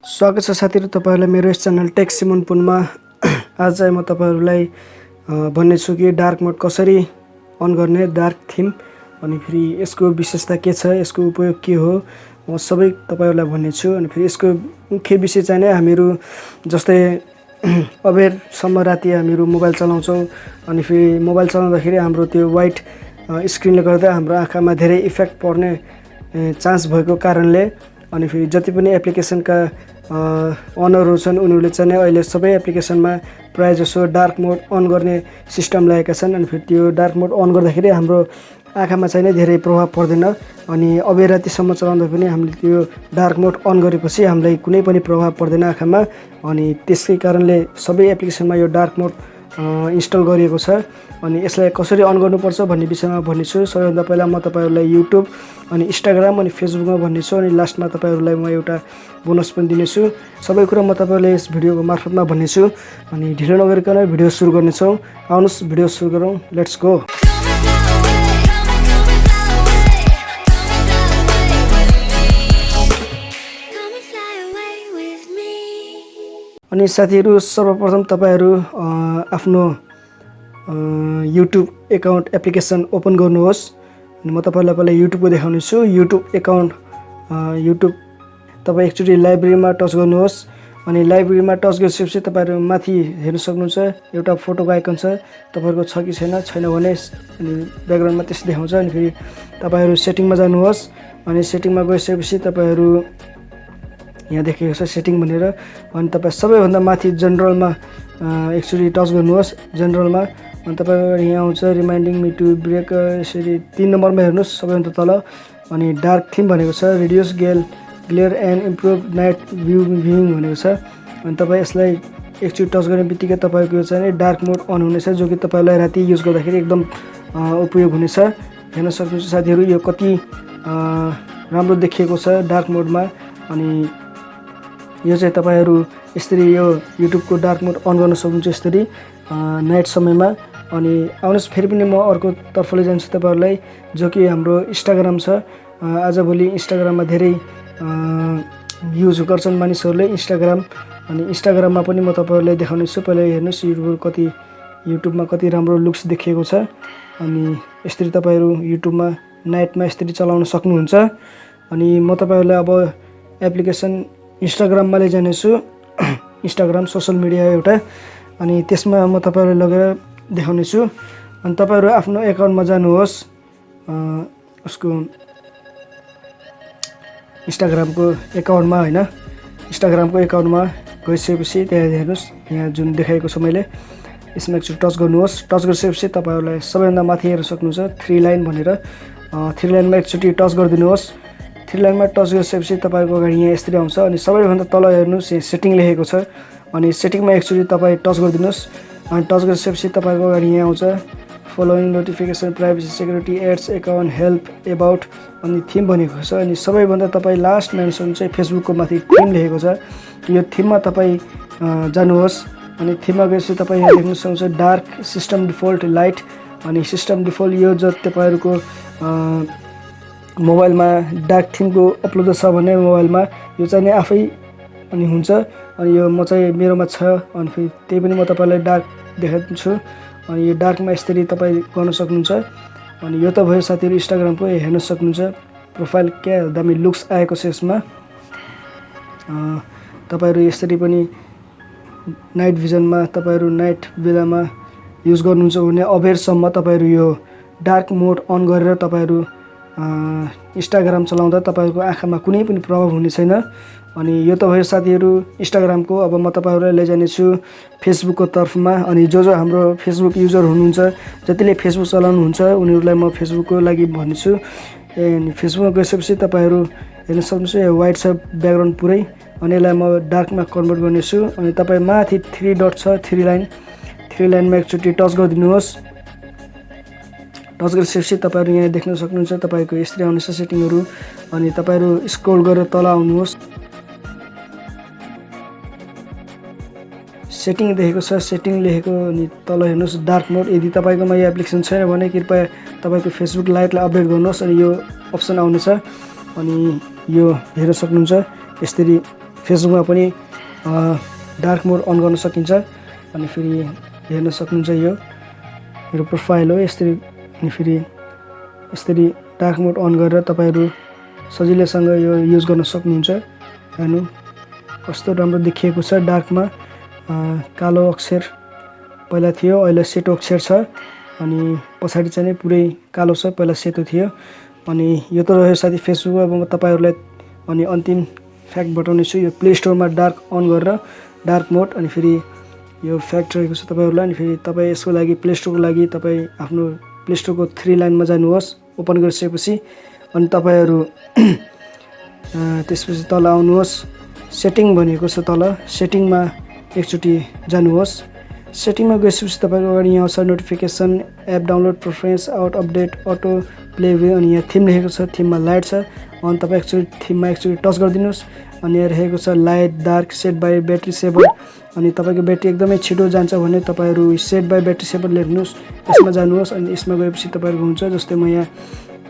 स्वागत छ साथीहरु, तपाईहरुलाई मेरो यस च्यानल टेक सिमोनपुनमा। आज चाहिँ म तपाईहरुलाई भन्ने छु कि डार्क मोड कसरी अन गर्ने, डार्क थिम, अनि फेरि यसको विशेषता के छ, यसको उपयोग के हो, म सबै तपाईहरुलाई भन्ने छु। अनि फेरि यसको मुख्य विषय चाहिँ नै हामीहरु जस्तै अबेरसम्म राति हामीहरु मोबाइल चलाउँछौं, अनि फेरि मोबाइल चलाउँदाखेरि हाम्रो त्यो व्हाइट स्क्रिनले गर्दा हाम्रो आँखामा धेरै इफेक्ट पर्ने चान्स भएको कारणले अनि फेरि जति पनि एप्लिकेसनका अनरहरु छन् उनीहरुले चाहिँ नै अहिले सबै एप्लिकेसनमा प्राय जसो डार्क मोड अन गर्ने सिस्टम ल्याएका छन्। अनि फेरि त्यो डार्क मोड अन गर्दाखेरि हाम्रो आँखामा चाहिँ नै धेरै प्रभाव पर्दैन, अनि अबेर रातिसम्म चलाउँदा पनि हामीले त्यो डार्क मोड अन गरेपछि हामीलाई कुनै पनि प्रभाव पर्दैन आँखामा। अनि त्यसकै कारणले सबै एप्लिकेसनमा यो डार्क मोड इन्स्टल गरिएको छ। अनि यसलाई कसरी अन गर्नुपर्छ भन्ने विषयमा भन्नेछु। सबैभन्दा पहिला म तपाईहरुलाई YouTube अनि Instagram अनि फेसबुकमा भन्नेछु, अनि लास्टमा तपाईहरुलाई म एउटा बोनस पनि दिनेछु। सबै कुरा म तपाईहरुलाई यस भिडियोको मार्फतमा भन्नेछु। अनि ढिलो नगरिकन भिडियो सुरु गर्नेछौँ। आउनुस् भिडियो सुरु गरौँ, लेट्स गो। अनि साथीहरु, सर्वप्रथम तपाईहरु आफ्नो YouTube एकाउन्ट एप्लिकेसन ओपन गर्नुहोस्। अनि म तपाईहरुलाई पहिला YouTube को देखाउने छु। YouTube एकाउन्ट YouTube तपाई एकचोटी लाइब्रेरीमा टच गर्नुहोस्। अनि लाइब्रेरीमा टच गरेपछि तपाईहरु माथि हेर्न सक्नुहुन्छ एउटा फोटोको आइकन छ, तपाईहरुको छ कि छैन, छैन भने अनि ब्याकग्राउन्डमा त्यस्तै देखाउँछ। अनि फेरि तपाईहरु सेटिङमा जानुहोस्। अनि सेटिङमा गइसकेपछि तपाईहरु यहाँ देखेको छ सेटिङ भनेर, अनि तपाई सबैभन्दा माथि जनरलमा एकचोटी टच गर्नुहोस्। जनरलमा अनि तपाईहरु यहाँ आउँछ रिमाइन्डिङ मी टु ब्रेक, यसरी 3 नम्बरमा हेर्नुस् सबैभन्दा तल। अनि डार्क थिम भनेको छ, reduce glare and improve night viewing भनेको छ। अनि तपाई यसलाई एकचोटी टच गर्ने बित्तिकै तपाईको चाहिँ डार्क मोड अन हुनेछ, जो कि तपाईलाई राति युज गर्दाखेरि एकदम उपयोग हुनेछ। हेर्न सक्नुहुन्छ साथीहरु यो कति राम्रो देखिएको छ डार्क मोडमा। अनि यो चाहिँ तपाईहरु यसरी यो YouTube को डार्क मोड अन गर्न सक्नुहुन्छ यसरी नाइट समयमा। अनि आउनुस् फेरि पनि म अर्को तर्फले जान्छु तपाईहरुलाई, जो कि हाम्रो Instagram छ। आजभोलि Instagramमा धेरै युज गर्छन् मानिसहरुले Instagram। अनि Instagramमा पनि म तपाईहरुलाई देखाउने छु। पहिला हेर्नुस् YouTubeमा कति राम्रो लुक्स देखिएको छ। अनि यसरी तपाईहरु YouTubeमा नाइटमा यसरी चलाउन सक्नुहुन्छ। अनि म तपाईहरुलाई अब एप्लिकेसन Instagramमा लैजाने छु। Instagram सोशल मिडिया एउटा, अनि त्यसमा म तपाईहरुलाई लगेर देखाउने छु। अनि तपाईहरु आफ्नो एकाउन्टमा जानुहोस्, उसको Instagramको एकाउन्टमा हैन, Instagramको एकाउन्टमा गइसकेपछि त्यहाँ हेर्नुस्, यहाँ जुन देखाएको छ मैले यसमा एकचोटी टच गर्नुहोस्। टच गरिसकेपछि तपाईहरुलाई सबैभन्दा माथि हेर्न सक्नुहुन्छ 3 लाइन भनेर, 3 लाइनमा एकचोटी टच गरिदिनुहोस्। 3 लाइनमा टच गरिसकेपछि तपाईको अगाडि यहाँ यसरी आउँछ। अनि सबैभन्दा तल हेर्नुस् यहाँ सेटिङ लेखेको छ। अनि सेटिङमा एकचोटी तपाई टच गरिदिनुहोस्। अनि टच गरिसकेपछि तपाईको अगाडि यहाँ आउँछ following notification, privacy, security, ads, account, help, about, अनि थिम भनेको छ। अनि सबैभन्दा तपाई लास्टमा हेर्न सक्नुहुन्छ फेसबुकको माथि थिम लेखेको छ। यो थिममा तपाई जानुहोस्। अनि थिममा गएपछि तपाई यहाँ देख्न सक्नुहुन्छ डार्क सिस्टम डिफल्ट लाइट। अनि सिस्टम डिफल्ट यो जति तपाईहरुको मोबाइलमा डार्क थिमको अपलोड छ भने मोबाइलमा यो चाहिँ नि आफै अनि हुन्छ। अनि यो म चाहिँ मेरोमा छ, अनि फेरि त्यही पनि म तपाईलाई डार्क देखाउँछु। अनि यो डार्कमा यसरी तपाई गर्न सक्नुहुन्छ। अनि यो त भयो साथीहरु Instagramको, हेर्न सक्नुहुन्छ प्रोफाइल क्या दामी लुक्स आएको छ यसमा। तपाईहरु यसरी पनि नाइट भिजनमा तपाईहरु नाइट बेलामा युज गर्नुहुन्छ भने अबेरसम्म तपाईहरु यो डार्क मोड अन गरेर तपाईहरु Instagram चलाउँदा तपाईहरुको आँखामा कुनै पनि प्रभाव हुने छैन। अनि यो त भयो साथीहरु Instagramको। अब म तपाईहरुलाई लैजाने छु फेसबुकको तर्फमा। अनि जो हाम्रो फेसबुक युजर हुनुहुन्छ, जतिले फेसबुक चलाउनुहुन्छ उनीहरुलाई म फेसबुकको लागि भन्छु। अनि फेसबुकमा गएपछि तपाईहरु हेर्न सक्नुहुन्छ यो व्हाइट छ ब्याकग्राउन्ड पुरै। अनि यसलाई म डार्कमा कन्भर्ट गर्नेछु। अनि तपाई माथि 3 डट छ, 3 लाइनमा एकचोटी टच गरिदिनुहोस्। टच गरिसकेपछि तपाईहरु यहाँ देख्न सक्नुहुन्छ तपाईको यसरी आउनेछ सेटिङहरु। अनि तपाईहरु स्क्रोल गरेर तल आउनुहोस्। सेटिङ देखेको छ, सेटिङ लेखेको, अनि तल हेर्नुस् डार्क मोड। यदि तपाईकोमा यो एप्लिकेसन छैन भने कृपया तपाईको फेसबुक लाइटलाई अपडेट गर्नुहोस्। अनि यो अप्सन आउनेछ। अनि यो हेर्न सक्नुहुन्छ यसरी फेसबुकमा पनि डार्क मोड अन गर्न सकिन्छ। अनि फेरि हेर्न सक्नुहुन्छ यो मेरो प्रोफाइल हो यसरी। अनि फेरि यसरी डार्क मोड अन गरेर तपाईँहरू सजिलैसँग यो युज गर्न सक्नुहुन्छ। हेर्नु कस्तो राम्रो देखिएको छ। डार्कमा कालो अक्षर पहिला थियो, अहिले सेतो अक्षर छ। अनि पछाडि चाहिँ पुरै कालो छ, पहिला सेतो थियो। अनि यो त रह्यो साथी फेसबुक। अब म तपाईँहरूलाई अनि अन्तिम फ्याक्ट बताउने छु। यो प्ले स्टोरमा डार्क अन गरेर डार्क मोड अनि फेरि यो फ्याक्ट रहेको छ तपाईँहरूलाई। अनि फेरि तपाईँ यसको लागि प्ले स्टोरको लागि तपाईँ आफ्नो प्ले स्टोरको 3 लाइनमा जानुहोस् ओपन गरिसकेपछि। अनि तपाईँहरू त्यसपछि तल आउनुहोस्, सेटिङ भनेको छ तल, सेटिङमा एकचोटि जानुहोस्। सेटिङमा गएपछि तपाईँको अगाडि यहाँ छ notification, app download, preference, out update, auto play way. अनि यहाँ थिम लेखेको छ, थिममा लाइट छ। अनि तपाईँ एकचोटि थिममा एकचोटि टच गरिदिनुहोस्। अनि यहाँ रहेको छ light dark set by battery shaver. अनि तपाईँको ब्याट्री एकदमै छिटो जान्छ भने तपाईँहरू सेट बाई ब्याट्री सेभर लेख्नुहोस्, यसमा जानुहोस्। अनि यसमा गएपछि तपाईँहरूको हुन्छ। जस्तै म यहाँ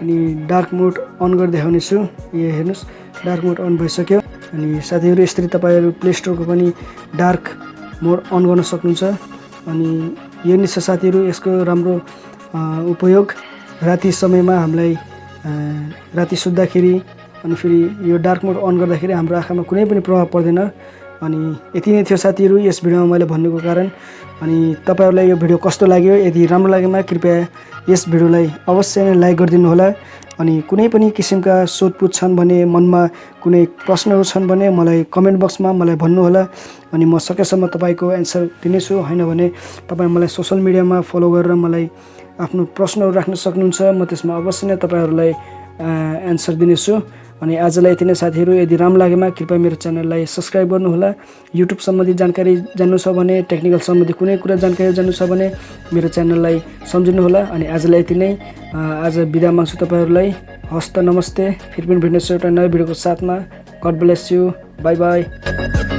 अनि डार्क मोड अन गरेर देखाउने छु। यो हेर्नुहोस् डार्क मोड अन भइसक्यो। अनि साथीहरू यसरी तपाईँहरू प्ले स्टोरको पनि डार्क मोड अन गर्न सक्नुहुन्छ। अनि यो नि छ साथीहरू यसको राम्रो उपयोग। राति समयमा हामीलाई राति सुत्दाखेरि अनि फेरि यो डार्क मोड अन गर्दाखेरि हाम्रो आँखामा कुनै पनि प्रभाव पर्दैन। अनि यति नै थियो साथीहरू यस भिडियोमा मैले भन्नुको कारण। अनि तपाईँहरूलाई यो भिडियो कस्तो लाग्यो, यदि राम्रो लागेमा कृपया यस भिडियोलाई अवश्य नै लाइक गरिदिनु होला। अनि कुनै पनि किसिमका सोधपुछ छन् भने, मनमा कुनै प्रश्नहरू छन् भने मलाई कमेन्ट बक्समा मलाई भन्नुहोला। अनि म सकेसम्म तपाईँको एन्सर दिनेछु। हैन भने तपाईँ मलाई सोसल मिडियामा फलो गरेर मलाई आफ्नो प्रश्नहरू राख्न सक्नुहुन्छ। म त्यसमा अवश्य नै तपाईँहरूलाई एन्सर दिनेछु। अनि आजलाई यति नै साथीहरू। यदि राम्रो लागेमा कृपया मेरो च्यानललाई सब्सक्राइब गर्नुहोला। युट्युब सम्बन्धी जानकारी जान्नु छ भने, टेक्निकल सम्बन्धी कुनै कुरा जानकारी जान्नु छ भने मेरो च्यानललाई सम्झिनुहोला। अनि आजलाई यति नै। आज बिदा माग्छु तपाईँहरूलाई। हस्त नमस्ते। फेरि पनि भेट्नेछु एउटा नयाँ भिडियोको साथमा। God bless you. Bye by.